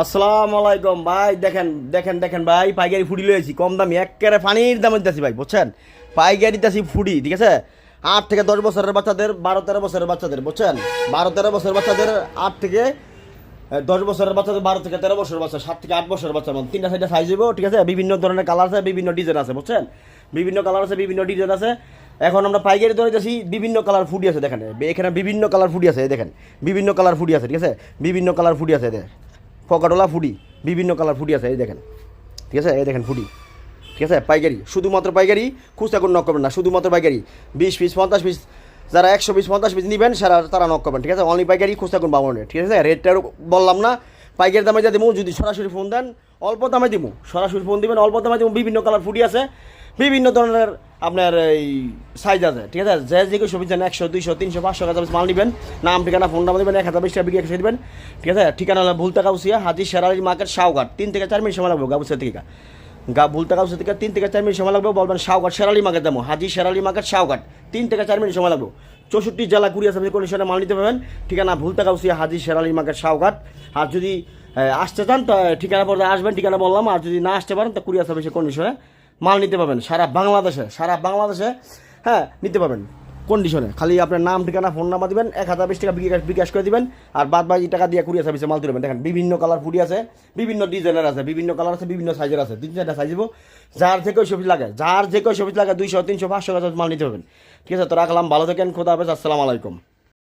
আসসালামু আলাইকুম ভাই। দেখেন দেখেন দেখেন ভাই, পাইকারি ফুডি লয়েছি কম দামি, একেবারে পানির দামে দিতেছি ভাই, বুঝছেন? পাইকারি দিতেছি ফুডি, ঠিক আছে? 8 থেকে 10 বছরের বাচ্চাদের, 12-13 বছরের বাচ্চাদের, বুঝছেন? 12-13 বছরের বাচ্চাদের, 8 থেকে 10 বছরের বাচ্চাদের, 12 থেকে 13 বছরের বাচ্চা, 7 থেকে 8 বছরের বাচ্চা, মানে 3টা 4টা সাইজ হইব, ঠিক আছে? বিভিন্ন ধরনের কালার আছে, বিভিন্ন ডিজাইন আছে, বুঝছেন? বিভিন্ন কালার আছে, বিভিন্ন ডিজাইন আছে। এখন আমরা পাইকারি ধরে যাচ্ছি, বিভিন্ন কালার ফুডি আছে, দেখেন এখানে বিভিন্ন কালার ফুডি আছে, এই দেখেন বিভিন্ন কালার ফুডি আছে, ঠিক আছে? বিভিন্ন কালার ফুডি আছে, দেখেন পকাটোলা ফুডি, বিভিন্ন কালার ফুডি আছে, এই দেখেন, ঠিক আছে? এই দেখেন ফুডি, ঠিক আছে? পাইকারি, শুধুমাত্র পাইকারি, খুচরা করে নক করবেন না, শুধুমাত্র পাইকারি। 20 পিস 50 পিস, যারা 100 পিস 50 পিস নেবেন তারা নক করবেন, ঠিক আছে? অনলি পাইকারি, খুচরা করুন 52, ঠিক আছে? রেটটা বললাম না, পাইকারি দামে যা দেবো, যদি সরাসরি ফোন দেন অল্প দামে দিব, সরাসরি ফোন দিবেন অল্প দামে দেবো। বিভিন্ন কালার ফুডি আছে, বিভিন্ন ধরনের আপনার এই সাইজ আছে, ঠিক আছে? যে যে কেউ সবজি চান 100 200 300 500 কাজ মাল নেবেন, নাম ঠিকানা ফোন নাম্বার দেবেন, 1020 টাকা বিক্রি এসে দেবেন, ঠিক আছে? ঠিকানা হলো ভুলতা গাউসিয়া, হাজি শেরালি মার্কেট, শাওঘাট। 3 থেকে 4 মিনিট সময় লাগবে গাউসিয়া থেকে, ভুলতা গাউসিয়া থেকে 3 থেকে 4 মিনিট সময় লাগবে। বলবেন শাওঘাট শেরালি মার্কেট যাবো, হাজি শেরালি মার্কেট শাওঘাট, 3 থেকে 4 মিনিট সময় লাগবে। 64 জেলা কুরিয়ার সার্ভিস কন্ডিশনে মাল নিতে পারবেন। ঠিকানা ভুলতা গাউসিয়া, হাজি শেরালি মার্কেট শাওঘাট। আর যদি আসতে চান তো ঠিকানা পর্যন্ত আসবেন, ঠিকানা বললাম। আর যদি না আসতে পারেন তো কুরিয়ার সার্ভিসের কন্ডিশনে মাল নিতে পাবেন সারা বাংলাদেশে, সারা বাংলাদেশে, হ্যাঁ নিতে পাবেন কন্ডিশনে। খালি আপনার নাম ঠিকানা ফোন নাম্বার দিবেন, 1020 টাকা বিকাশ করে দিবেন, আর বাদ বাকি টাকা দিয়ে কুরিয়ার সার্ভিসে মাল তুলবেন। দেখেন বিভিন্ন কালার ফুডি আছে, বিভিন্ন ডিজাইনের আছে, বিভিন্ন কালার আছে, বিভিন্ন সাইজের আছে, 3-4টা সাইজ দেবো। যার যে কেউ সবজি লাগে, যার যে কেউ সবজি লাগে 200 300 500 মাল নিতে পারবেন, ঠিক আছে? তো রাখলাম, ভালো থাকেন, খোদা হাফেজ, আসসালামু আলাইকুম।